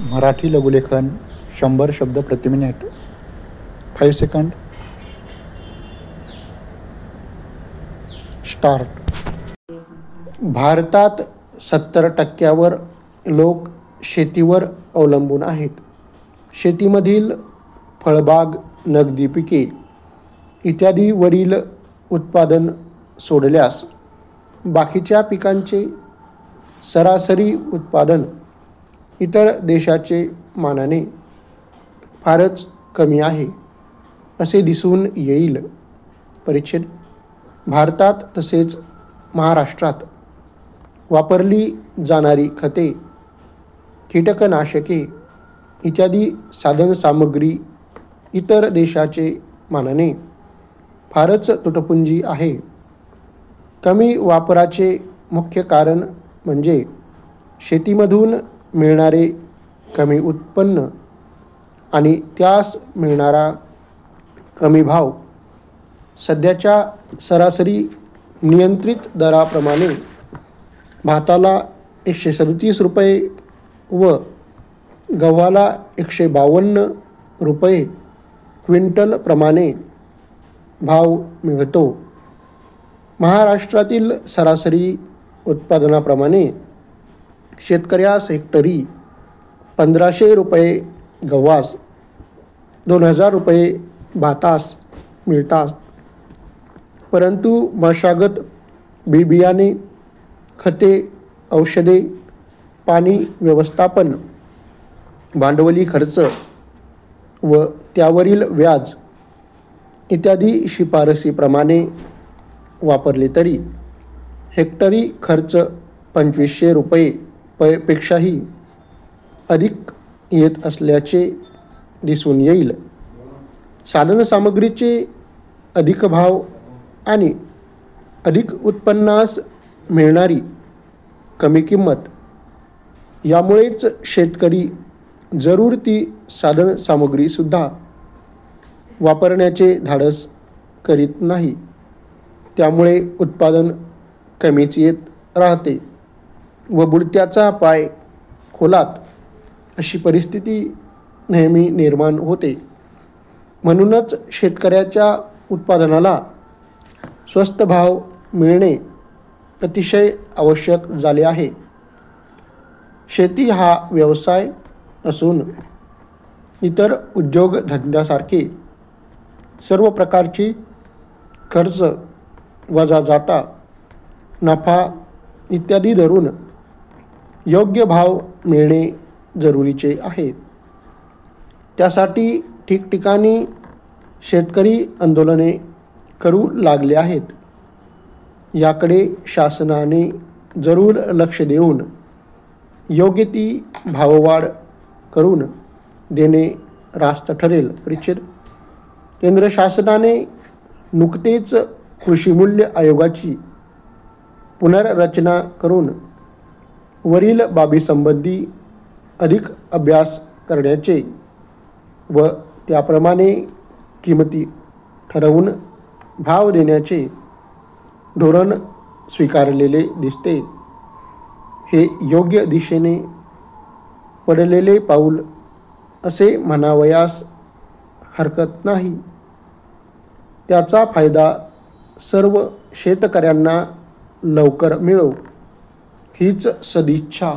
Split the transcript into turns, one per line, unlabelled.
मराठी लघुलेखन 100 शब्द प्रति minute. 5 second. Start. भारतात 70% लोक शेतीवर अवलंबून आहेत. शेतीमधील फळबाग, नगदी पिके इत्यादीवरील उत्पादन सोडल्यास बाकीच्या पिकांचे सरासरी उत्पादन इतर देशाचे मानाने फारच कमी आहे असे दिसून येईल. परिच्छेद. भारतात तसेच महाराष्ट्रात वापरली जाणारी खते, कीटकनाशके इत्यादी साधनसामग्री इतर देशाचे मानाने फारच तुटपुंजी आहे. कमी वापराचे मुख्य कारण म्हणजे शेतीमधून मिळणारे कमी उत्पन्न आणि त्यास मिळणारा कमी भाव. सध्याच्या सरासरी नियंत्रित दराप्रमाणे भाताला 137 रुपये व गव्हाला 152 रुपये क्विंटल प्रमाणे भाव मिळतो. महाराष्ट्रातील सरासरी उत्पादनाप्रमाणे शेतकऱ्यास हेक्टरी 1500 रुपये गव्हास 2000 रुपये भातास मिळतात. परंतु मशागत, बियाणे, खते, औषधे, पाणी व्यवस्थापन, भांडवली खर्च व त्यावरील व्याज इत्यादी शिफारसीप्रमाणे वापरले तरी हेक्टरी खर्च 2500 रुपये पेक्षाही अधिक येत असल्याचे दिसून येईल. साधनसामग्रीचे अधिक भाव आणि अधिक उत्पन्नास मिळणारी कमी किंमत यामुळेच शेतकरी जरूर ती साधनसामग्रीसुद्धा वापरण्याचे धाडस करीत नाही. त्यामुळे उत्पादन कमीच येत राहते व बुडत्याचा पाय खोलात अशी परिस्थिती नेहमी निर्माण होते. म्हणूनच शेतकऱ्याच्या उत्पादनाला स्वस्त भाव मिळणे अतिशय आवश्यक झाले आहे. शेती हा व्यवसाय असून इतर उद्योगधंद्यासारखे सर्व प्रकारची खर्च वजा जाता, नफा इत्यादी धरून योग्य भाव मिळणे जरुरीचे आहे. त्यासाठी ठिकठिकाणी शेतकरी आंदोलने करू लागले आहेत. याकडे शासनाने जरूर लक्ष देऊन योग्य ती भाववाढ करून देणे रास्त ठरेल. परिच्छेद. केंद्र शासनाने नुकतेच कृषीमूल्य आयोगाची पुनर्रचना करून वरील बाबीसंबंधी अधिक अभ्यास करण्याचे व त्याप्रमाणे किमती ठरवून भाव देण्याचे धोरण स्वीकारलेले दिसते. हे योग्य दिशेने पडलेले पाऊल असे म्हणावयास हरकत नाही. त्याचा फायदा सर्व शेतकऱ्यांना लवकर मिळो हीच सदिच्छा